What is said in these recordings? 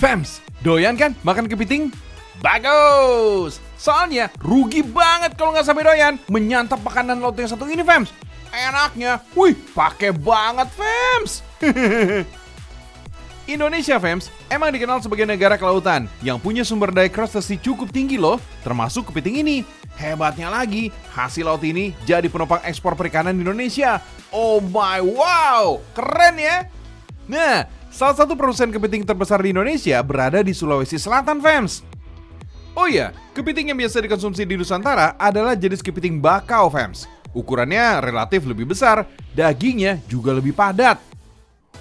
Fams, doyan kan makan kepiting? Bagus! Soalnya rugi banget kalau nggak sampai doyan menyantap makanan laut yang satu ini, Fams. Enaknya, pakai banget, Fams. Indonesia, Fams, emang dikenal sebagai negara kelautan yang punya sumber daya krustasi cukup tinggi loh, termasuk kepiting ini. Hebatnya lagi, hasil laut ini jadi penopang ekspor perikanan di Indonesia. Oh my wow, keren ya! Nah, salah satu produsen kepiting terbesar di Indonesia berada di Sulawesi Selatan, Fams. Oh iya, kepiting yang biasa dikonsumsi di Nusantara adalah jenis kepiting bakau, Fams. Ukurannya relatif lebih besar, dagingnya juga lebih padat.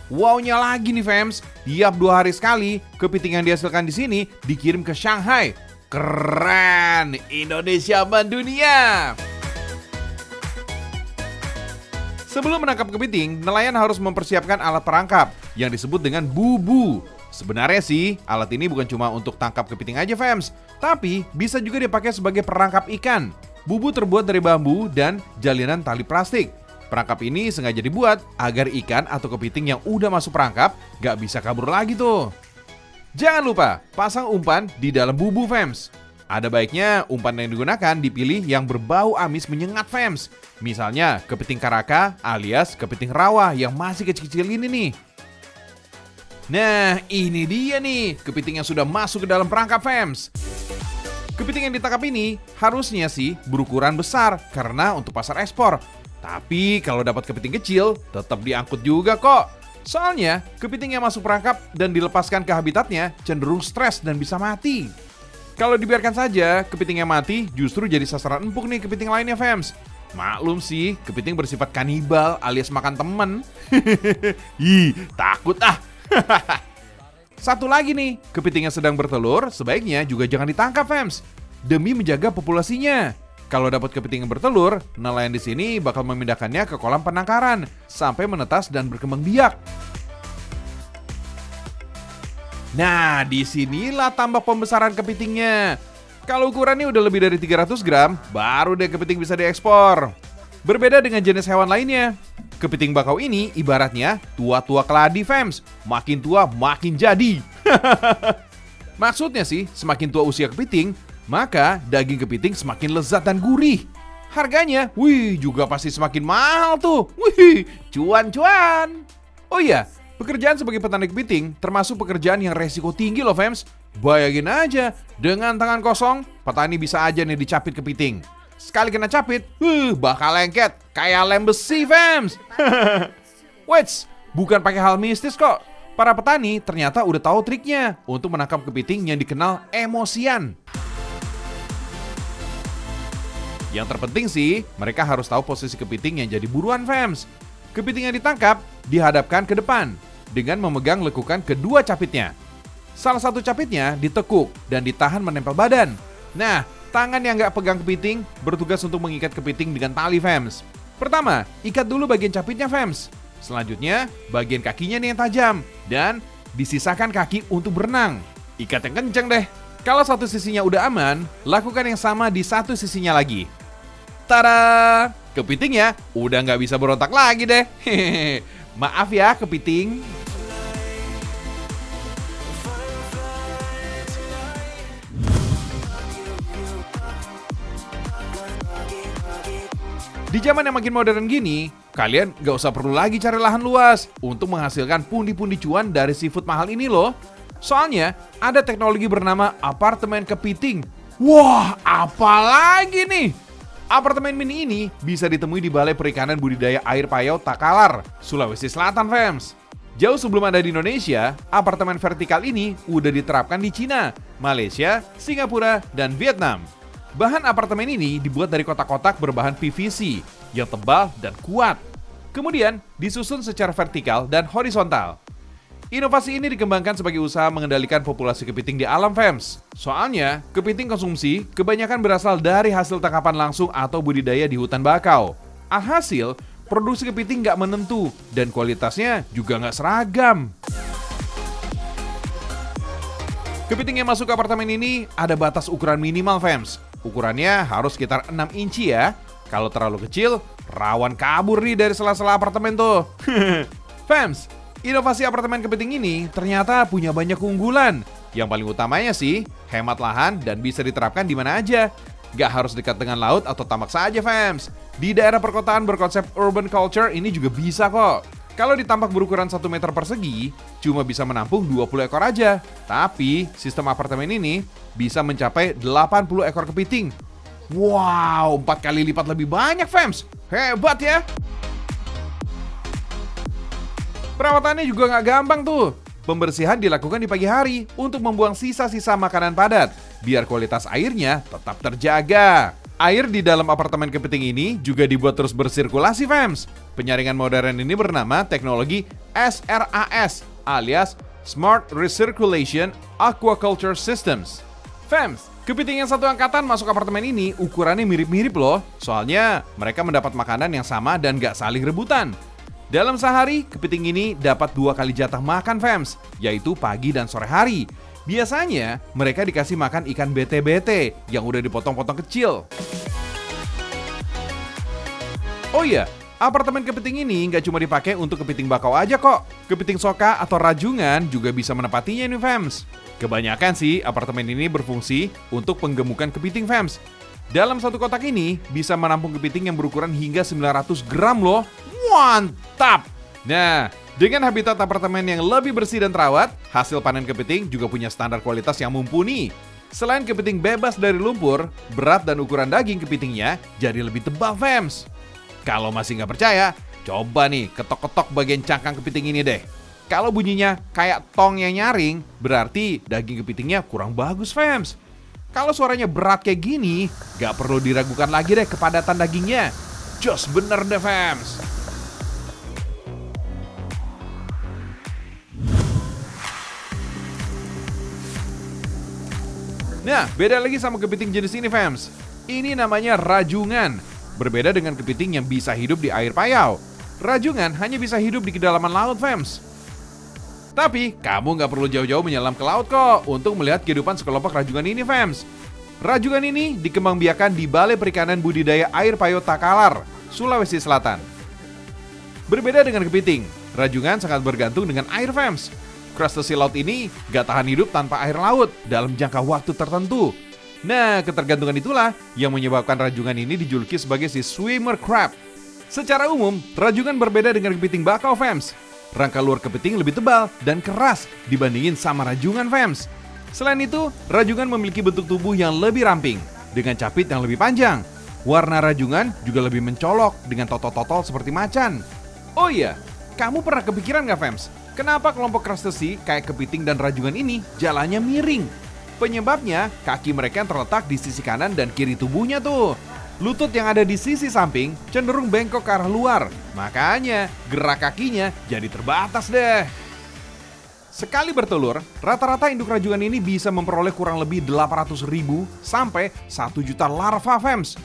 Wow-nya lagi nih, Fams, tiap 2 hari sekali kepiting yang dihasilkan di sini dikirim ke Shanghai. Keren, Indonesia mendunia. Sebelum menangkap kepiting, nelayan harus mempersiapkan alat perangkap yang disebut dengan bubu. Sebenarnya sih, alat ini bukan cuma untuk tangkap kepiting aja, Fams, tapi bisa juga dipakai sebagai perangkap ikan. Bubu terbuat dari bambu dan jalinan tali plastik. Perangkap ini sengaja dibuat agar ikan atau kepiting yang udah masuk perangkap gak bisa kabur lagi tuh. Jangan lupa, pasang umpan di dalam bubu, Fams. Ada baiknya umpan yang digunakan dipilih yang berbau amis menyengat, Fams. Misalnya kepiting karaka alias kepiting rawa yang masih kecil-kecil ini nih. Nah, ini dia nih, kepiting yang sudah masuk ke dalam perangkap, Fams. Kepiting yang ditangkap ini harusnya sih berukuran besar karena untuk pasar ekspor. Tapi kalau dapat kepiting kecil, tetap diangkut juga kok. Soalnya, kepiting yang masuk perangkap dan dilepaskan ke habitatnya cenderung stres dan bisa mati. Kalau dibiarkan saja, kepiting yang mati justru jadi sasaran empuk nih kepiting lainnya, Fams. Maklum sih, kepiting bersifat kanibal alias makan temen. Takut ah. Satu lagi nih, kepiting yang sedang bertelur sebaiknya juga jangan ditangkap, Fams, demi menjaga populasinya. Kalau dapat kepiting yang bertelur, nelayan di sini bakal memindahkannya ke kolam penangkaran sampai menetas dan berkembang biak. Nah, disinilah tambah pembesaran kepitingnya. Kalau ukurannya udah lebih dari 300 gram, baru deh kepiting bisa diekspor. Berbeda dengan jenis hewan lainnya, kepiting bakau ini ibaratnya tua-tua keladi, Fams. Makin tua, makin jadi. Maksudnya sih, semakin tua usia kepiting, maka daging kepiting semakin lezat dan gurih. Harganya, juga pasti semakin mahal tuh. Cuan-cuan. Oh iya, pekerjaan sebagai petani kepiting termasuk pekerjaan yang resiko tinggi loh, Fams. Bayangin aja, dengan tangan kosong, petani bisa aja nih dicapit kepiting. Sekali kena capit, bakal lengket kayak lem besi, Fams. Wait, bukan pakai hal mistis kok. Para petani ternyata udah tahu triknya untuk menangkap kepiting yang dikenal emosian. Yang terpenting sih, mereka harus tahu posisi kepiting yang jadi buruan, Fams. Kepiting yang ditangkap dihadapkan ke depan dengan memegang lekukan kedua capitnya. Salah satu capitnya ditekuk dan ditahan menempel badan. Nah, tangan yang nggak pegang kepiting bertugas untuk mengikat kepiting dengan tali, Fams. Pertama, ikat dulu bagian capitnya, Fams. Selanjutnya, bagian kakinya nih yang tajam dan disisakan kaki untuk berenang. Ikat yang kenceng deh. Kalau satu sisinya udah aman, lakukan yang sama di satu sisinya lagi. Tada! Kepitingnya udah nggak bisa berontak lagi deh. Maaf ya, kepiting. Di zaman yang makin modern gini, kalian nggak usah perlu lagi cari lahan luas untuk menghasilkan pundi-pundi cuan dari seafood mahal ini loh. Soalnya, ada teknologi bernama apartemen kepiting. Wah, apalagi nih? Apartemen mini ini bisa ditemui di Balai Perikanan Budidaya Air Payau Takalar, Sulawesi Selatan, Fams. Jauh sebelum ada di Indonesia, apartemen vertikal ini udah diterapkan di Cina, Malaysia, Singapura, dan Vietnam. Bahan apartemen ini dibuat dari kotak-kotak berbahan PVC yang tebal dan kuat. Kemudian disusun secara vertikal dan horizontal. Inovasi ini dikembangkan sebagai usaha mengendalikan populasi kepiting di alam, Fams. Soalnya, kepiting konsumsi kebanyakan berasal dari hasil tangkapan langsung atau budidaya di hutan bakau. Alhasil, produksi kepiting nggak menentu dan kualitasnya juga nggak seragam. Kepiting yang masuk ke apartemen ini ada batas ukuran minimal, Fams. Ukurannya harus sekitar 6 inci ya. Kalau terlalu kecil, rawan kabur nih dari sela-sela apartemen tuh. Fams, Inovasi apartemen kepiting ini ternyata punya banyak keunggulan. Yang paling utamanya sih, hemat lahan dan bisa diterapkan di mana aja. Gak harus dekat dengan laut atau tambak saja, fams. Di daerah perkotaan berkonsep urban culture ini juga bisa kok. Kalau di tambak berukuran 1 meter persegi, cuma bisa menampung 20 ekor aja. Tapi, sistem apartemen ini bisa mencapai 80 ekor kepiting. Wow, 4 kali lipat lebih banyak, fams. Hebat ya! Perawatannya juga nggak gampang tuh. Pembersihan dilakukan di pagi hari untuk membuang sisa-sisa makanan padat, biar kualitas airnya tetap terjaga. Air di dalam apartemen kepiting ini juga dibuat terus bersirkulasi, fams. Penyaringan modern ini bernama teknologi SRAS, alias Smart Recirculation Aquaculture Systems. Fams, kepiting yang satu angkatan masuk apartemen ini ukurannya mirip-mirip loh. Soalnya mereka mendapat makanan yang sama dan gak saling rebutan. Dalam sehari, kepiting ini dapat 2 kali jatah makan, fams, yaitu pagi dan sore hari. Biasanya, mereka dikasih makan ikan bete-bete yang udah dipotong-potong kecil. Oh iya, apartemen kepiting ini nggak cuma dipakai untuk kepiting bakau aja kok. Kepiting soka atau rajungan juga bisa menempatinya nih, fams. Kebanyakan sih, apartemen ini berfungsi untuk penggemukan kepiting, fams. Dalam satu kotak ini, bisa menampung kepiting yang berukuran hingga 900 gram loh. Mantap! Nah, dengan habitat apartemen yang lebih bersih dan terawat, hasil panen kepiting juga punya standar kualitas yang mumpuni. Selain kepiting bebas dari lumpur, berat dan ukuran daging kepitingnya jadi lebih tebal, fams. Kalau masih nggak percaya, coba nih ketok-ketok bagian cangkang kepiting ini deh. Kalau bunyinya kayak tong yang nyaring, berarti daging kepitingnya kurang bagus, fams. Kalau suaranya berat kayak gini, nggak perlu diragukan lagi deh kepadatan dagingnya. Jos bener deh, fams. Nah, beda lagi sama kepiting jenis ini, fams. Ini namanya rajungan. Berbeda dengan kepiting yang bisa hidup di air payau. Rajungan hanya bisa hidup di kedalaman laut, fams. Tapi, kamu nggak perlu jauh-jauh menyelam ke laut kok untuk melihat kehidupan sekelompok rajungan ini, fams. Rajungan ini dikembangbiakan di Balai Perikanan Budidaya Air Payau Takalar, Sulawesi Selatan. Berbeda dengan kepiting, rajungan sangat bergantung dengan air, fams. Krustasi laut ini gak tahan hidup tanpa air laut dalam jangka waktu tertentu. Nah, ketergantungan itulah yang menyebabkan rajungan ini dijuluki sebagai si swimmer crab. Secara umum, rajungan berbeda dengan kepiting bakau, fams. Rangka luar kepiting lebih tebal dan keras dibandingin sama rajungan, fams. Selain itu, rajungan memiliki bentuk tubuh yang lebih ramping, dengan capit yang lebih panjang. Warna rajungan juga lebih mencolok dengan totol-totol seperti macan. Oh iya, kamu pernah kepikiran gak, fams? Kenapa kelompok krustasi kayak kepiting dan rajungan ini jalannya miring? Penyebabnya, kaki mereka yang terletak di sisi kanan dan kiri tubuhnya tuh. Lutut yang ada di sisi samping cenderung bengkok ke arah luar. Makanya, gerak kakinya jadi terbatas deh. Sekali bertelur, rata-rata induk rajungan ini bisa memperoleh kurang lebih 800.000 sampai 1 juta larva, fams.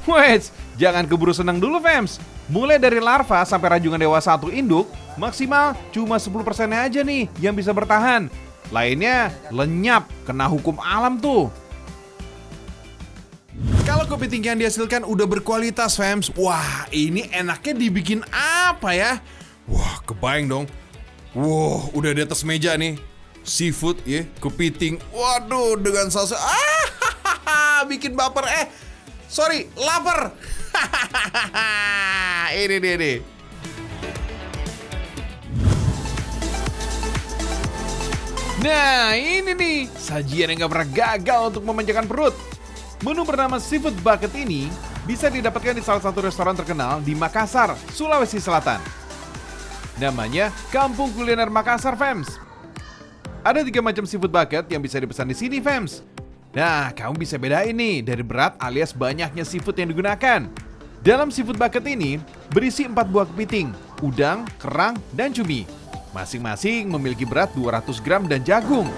Wait, jangan keburu senang dulu, fams. Mulai dari larva sampai rajungan dewasa atau induk, maksimal cuma 10% aja nih yang bisa bertahan. Lainnya lenyap, kena hukum alam tuh. Kalau kepiting yang dihasilkan udah berkualitas, fams, wah ini enaknya dibikin apa ya? Wah, kebayang dong. Wah, udah di atas meja nih. Seafood ya, kepiting. Waduh, dengan saus. Bikin baper. Sorry, lapar. Ini dia nih. Nah, ini nih sajian yang gak pernah gagal untuk memanjakan perut. Menu bernama Seafood Bucket ini bisa didapatkan di salah satu restoran terkenal di Makassar, Sulawesi Selatan. Namanya Kampung Kuliner Makassar, fams. Ada 3 macam seafood bucket yang bisa dipesan di sini, fams. Nah, kamu bisa bedain nih dari berat alias banyaknya seafood yang digunakan. Dalam seafood bucket ini berisi 4 buah kepiting, udang, kerang, dan cumi. Masing-masing memiliki berat 200 gram dan jagung.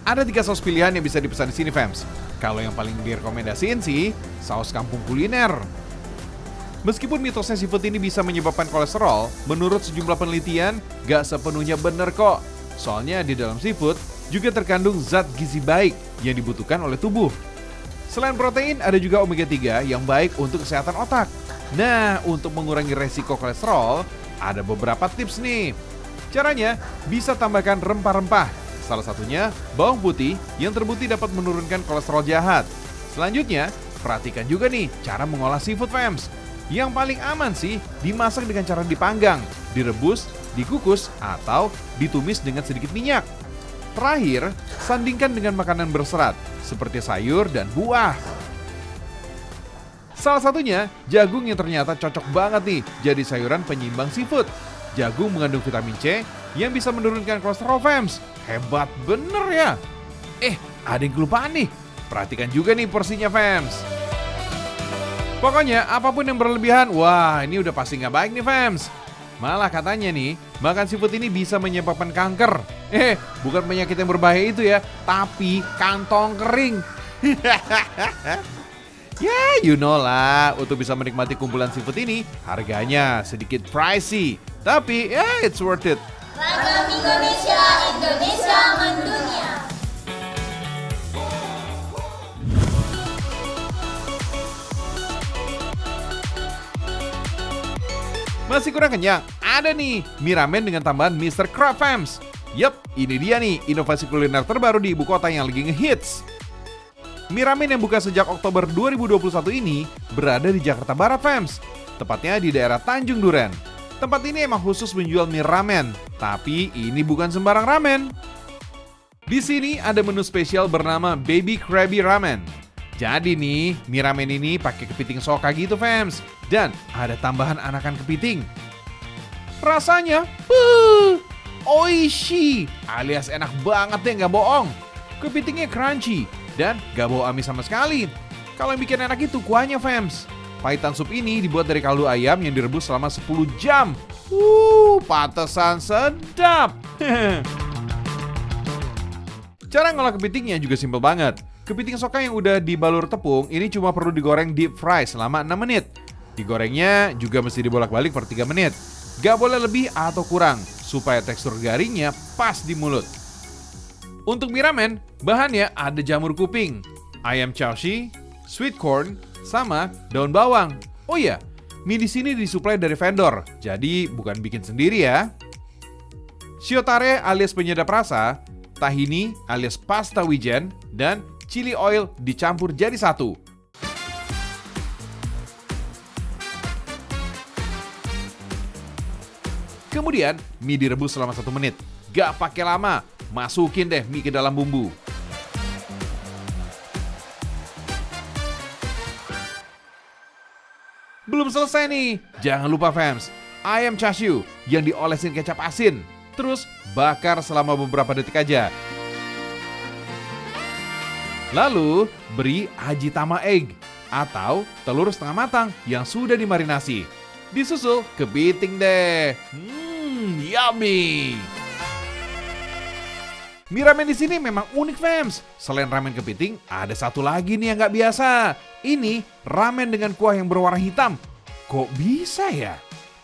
Ada 3 saus pilihan yang bisa dipesan di sini, fams. Kalau yang paling direkomendasiin sih saus kampung kuliner. Meskipun mitosnya seafood ini bisa menyebabkan kolesterol, menurut sejumlah penelitian gak sepenuhnya bener kok. Soalnya di dalam seafood juga terkandung zat gizi baik yang dibutuhkan oleh tubuh. Selain protein, ada juga omega 3 yang baik untuk kesehatan otak. Nah, untuk mengurangi resiko kolesterol, ada beberapa tips nih. Caranya, bisa tambahkan rempah-rempah. Salah satunya, bawang putih yang terbukti dapat menurunkan kolesterol jahat. Selanjutnya, perhatikan juga nih cara mengolah seafood fams. Yang paling aman sih, dimasak dengan cara dipanggang, direbus, dikukus, atau ditumis dengan sedikit minyak. Terakhir, sandingkan dengan makanan berserat, seperti sayur dan buah. Salah satunya, jagung yang ternyata cocok banget nih jadi sayuran penyeimbang seafood. Jagung mengandung vitamin C yang bisa menurunkan kolesterol fams. Hebat bener ya. Ada yang kelupaan nih. Perhatikan juga nih porsinya fams. Pokoknya apapun yang berlebihan, wah ini udah pasti nggak baik nih fams. Malah katanya nih, makan seafood ini bisa menyebabkan kanker. Bukan penyakit yang berbahaya itu ya, tapi kantong kering. Ya, you know lah, untuk bisa menikmati kumpulan seafood ini, harganya sedikit pricey. Tapi, ya, it's worth it. Ragam Indonesia, Indonesia mendunia. Masih kurang kenyang? Ada nih, mie ramen dengan tambahan Mr. Crab Fams. Yup, ini dia nih, inovasi kuliner terbaru di ibu kota yang lagi ngehits. Mie ramen yang buka sejak Oktober 2021 ini berada di Jakarta Barat Fams, tepatnya di daerah Tanjung Duren. Tempat ini emang khusus menjual mie ramen, tapi ini bukan sembarang ramen. Di sini ada menu spesial bernama Baby Krabby Ramen. Jadi nih, mie ramen ini pakai kepiting soka gitu Fams, dan ada tambahan anakan kepiting. Rasanya, oishi, alias enak banget deh nggak bohong. Kepitingnya crunchy dan gak bau amis sama sekali. Kalau yang bikin enak itu kuahnya fams. Pahitan sup ini dibuat dari kaldu ayam yang direbus selama 10 jam. Pantesan sedap. Cara ngolah kepitingnya juga simpel banget. Kepiting soka yang udah dibalur tepung ini cuma perlu digoreng deep fry selama 6 menit. Digorengnya juga mesti dibolak-balik per 3 menit. Gak boleh lebih atau kurang, supaya tekstur garingnya pas di mulut. Untuk mie ramen, bahannya ada jamur kuping, ayam chowshi, sweet corn, sama daun bawang. Oh iya, mie di sini disuplai dari vendor, jadi bukan bikin sendiri ya. Shiotare alias penyedap rasa, tahini alias pasta wijen, dan chili oil dicampur jadi satu. Kemudian, mie direbus selama 1 menit. Gak pakai lama, masukin deh mie ke dalam bumbu. Belum selesai nih, jangan lupa fams, ayam chashu yang diolesin kecap asin. Terus bakar selama beberapa detik aja. Lalu beri ajitama egg atau telur setengah matang yang sudah dimarinasi. Disusul kepiting deh. Yummy. Mie ramen di sini memang unik fams. Selain ramen kepiting, ada satu lagi nih yang nggak biasa. Ini ramen dengan kuah yang berwarna hitam. Kok bisa ya?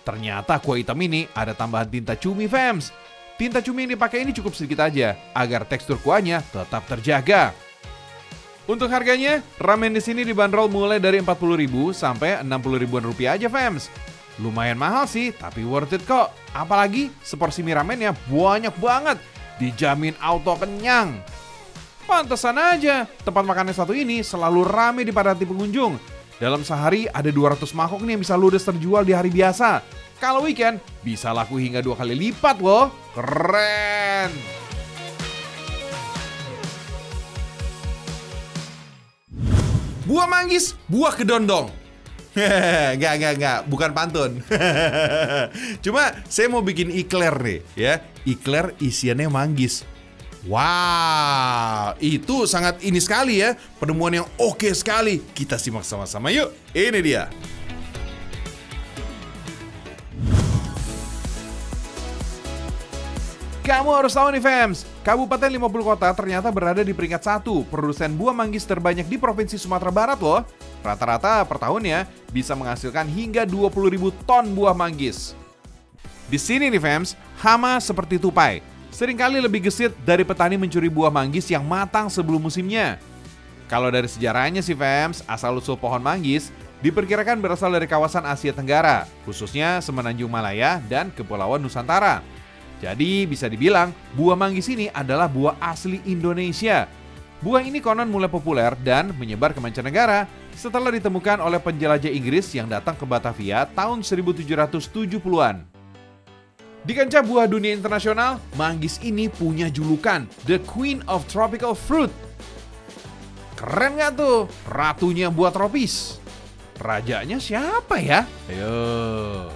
Ternyata kuah hitam ini ada tambahan tinta cumi fams. Tinta cumi yang dipakai ini cukup sedikit aja agar tekstur kuahnya tetap terjaga. Untuk harganya, ramen di sini dibanderol mulai dari 40.000 sampai 60.000-an rupiah aja fams. Lumayan mahal sih, tapi worth it kok. Apalagi seporsi mie ramennya banyak banget. Dijamin auto kenyang. Pantesan aja tempat makan yang satu ini selalu ramai dipadati pengunjung. Dalam sehari ada 200 mangkok nih yang bisa ludes terjual di hari biasa. Kalau weekend bisa laku hingga 2 kali lipat loh. Keren. Buah manggis, buah kedondong. Enggak, bukan pantun. Cuma saya mau bikin ikler nih ya. Ikler isiannya manggis. Wow, itu sangat ini sekali ya. Penemuan yang oke sekali. Kita simak sama-sama yuk. Ini dia. Kamu harus tahu nih fams, Kabupaten 50 Kota ternyata berada di peringkat 1 produsen buah manggis terbanyak di Provinsi Sumatera Barat loh. Rata-rata per tahunnya bisa menghasilkan hingga 20.000 ton buah manggis. Di sini nih fams, hama seperti tupai. Seringkali lebih gesit dari petani mencuri buah manggis yang matang sebelum musimnya. Kalau dari sejarahnya sih fams, asal-usul pohon manggis diperkirakan berasal dari kawasan Asia Tenggara, khususnya Semenanjung Malaya dan Kepulauan Nusantara. Jadi bisa dibilang buah manggis ini adalah buah asli Indonesia. Buah ini konon mulai populer dan menyebar ke mancanegara setelah ditemukan oleh penjelajah Inggris yang datang ke Batavia tahun 1770-an. Di kancah buah dunia internasional, manggis ini punya julukan The Queen of Tropical Fruit. Keren nggak tuh? Ratunya buah tropis. Rajanya siapa ya? Ayo.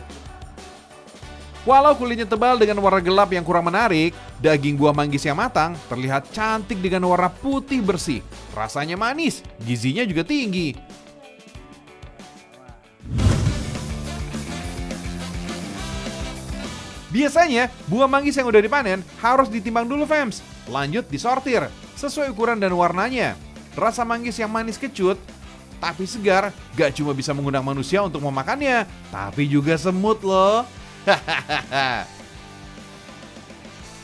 Walau kulitnya tebal dengan warna gelap yang kurang menarik, daging buah manggis yang matang terlihat cantik dengan warna putih bersih. Rasanya manis, gizinya juga tinggi. Biasanya, buah manggis yang udah dipanen harus ditimbang dulu, fams. Lanjut disortir sesuai ukuran dan warnanya. Rasa manggis yang manis kecut tapi segar gak cuma bisa mengundang manusia untuk memakannya, tapi juga semut loh.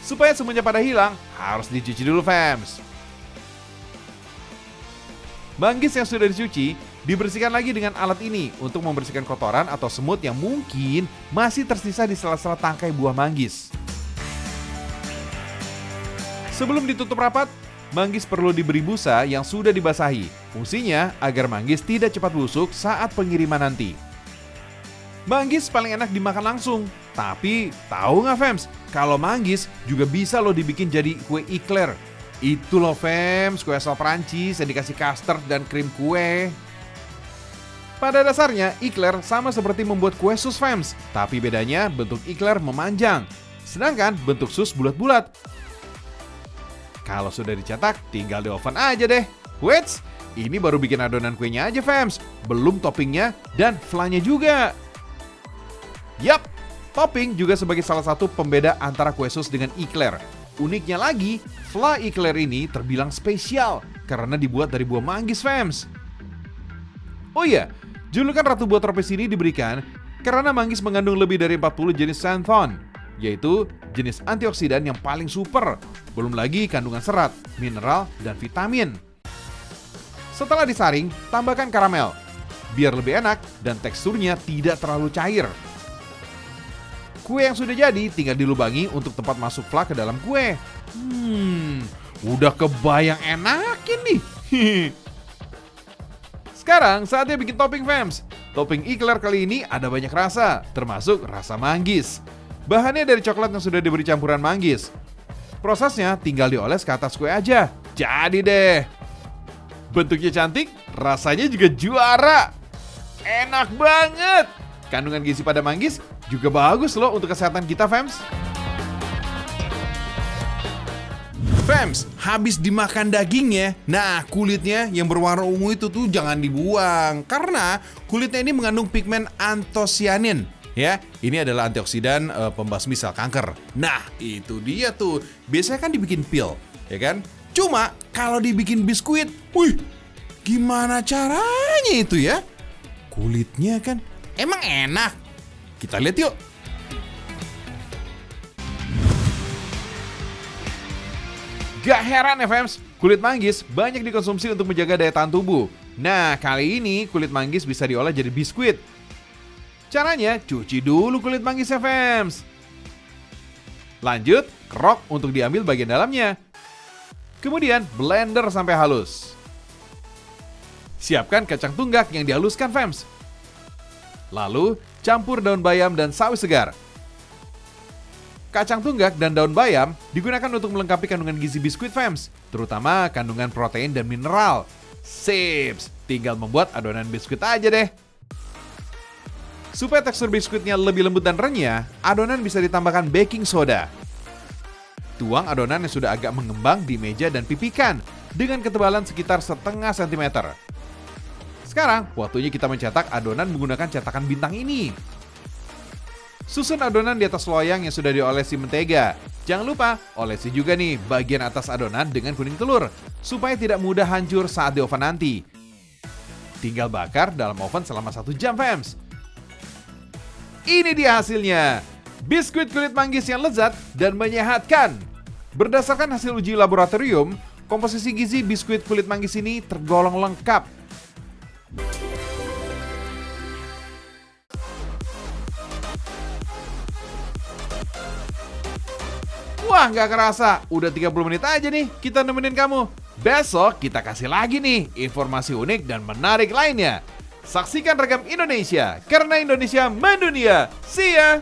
Supaya semuanya pada hilang, harus dicuci dulu, fams. Manggis yang sudah dicuci, dibersihkan lagi dengan alat ini untuk membersihkan kotoran atau semut yang mungkin masih tersisa di sela-sela tangkai buah manggis. Sebelum ditutup rapat, manggis perlu diberi busa yang sudah dibasahi. Fungsinya agar manggis tidak cepat busuk saat pengiriman nanti. Manggis paling enak dimakan langsung. Tapi tahu nggak, fams? Kalau manggis juga bisa loh dibikin jadi kue eclair. Itu loh, fams, kue asal Prancis yang dikasih custard dan krim kue. Pada dasarnya, eclair sama seperti membuat kue sus, fams. Tapi bedanya bentuk eclair memanjang, sedangkan bentuk sus bulat-bulat. Kalau sudah dicetak, tinggal di oven aja deh. Wait, ini baru bikin adonan kuenya aja, fams. Belum toppingnya dan flannya juga. Yap, topping juga sebagai salah satu pembeda antara kue sus dengan eclair. Uniknya lagi, flan eclair ini terbilang spesial karena dibuat dari buah manggis, fams. Oh iya, julukan Ratu Buah Tropis ini diberikan karena manggis mengandung lebih dari 40 jenis xanthone, yaitu jenis antioksidan yang paling super. Belum lagi kandungan serat, mineral, dan vitamin. Setelah disaring, tambahkan karamel, biar lebih enak dan teksturnya tidak terlalu cair. Kue yang sudah jadi tinggal dilubangi untuk tempat masuk flan ke dalam kue. Udah kebayang enakin nih. Sekarang saatnya bikin topping, fams. Topping eclair kali ini ada banyak rasa, termasuk rasa manggis. Bahannya dari coklat yang sudah diberi campuran manggis. Prosesnya tinggal dioles ke atas kue aja. Jadi deh. Bentuknya cantik, rasanya juga juara. Enak banget. Kandungan gizi pada manggis juga bagus loh untuk kesehatan kita, fams. Fams, habis dimakan dagingnya, nah kulitnya yang berwarna ungu itu tuh jangan dibuang. Karena kulitnya ini mengandung pigmen antosianin. Ya, ini adalah antioksidan pembasmi sel kanker. Nah, itu dia tuh. Biasanya kan dibikin pil, ya kan? Cuma kalau dibikin biskuit, wih, gimana caranya itu ya? Kulitnya kan emang enak. Kita lihat yuk. Gak heran ya, fams, kulit manggis banyak dikonsumsi untuk menjaga daya tahan tubuh. Nah, kali ini kulit manggis bisa diolah jadi biskuit. Caranya, cuci dulu kulit manggisnya, fams. Lanjut, kerok untuk diambil bagian dalamnya. Kemudian, blender sampai halus. Siapkan kacang tunggak yang dihaluskan, fams. Lalu, campur daun bayam dan sawi segar. Kacang tunggak dan daun bayam digunakan untuk melengkapi kandungan gizi biskuit, fams, terutama kandungan protein dan mineral. Sips, tinggal membuat adonan biskuit aja deh. Supaya tekstur biskuitnya lebih lembut dan renyah, adonan bisa ditambahkan baking soda. Tuang adonan yang sudah agak mengembang di meja dan pipihkan dengan ketebalan sekitar setengah sentimeter. Sekarang, waktunya kita mencetak adonan menggunakan cetakan bintang ini. Susun adonan di atas loyang yang sudah diolesi mentega. Jangan lupa, olesi juga nih bagian atas adonan dengan kuning telur, supaya tidak mudah hancur saat di oven nanti. Tinggal bakar dalam oven selama 1 jam, fams. Ini dia hasilnya. Biskuit kulit manggis yang lezat dan menyehatkan. Berdasarkan hasil uji laboratorium, komposisi gizi biskuit kulit manggis ini tergolong lengkap. Wah, nggak kerasa. Udah 30 menit aja nih kita nemenin kamu. Besok kita kasih lagi nih informasi unik dan menarik lainnya. Saksikan Rekam Indonesia, karena Indonesia mendunia. See ya!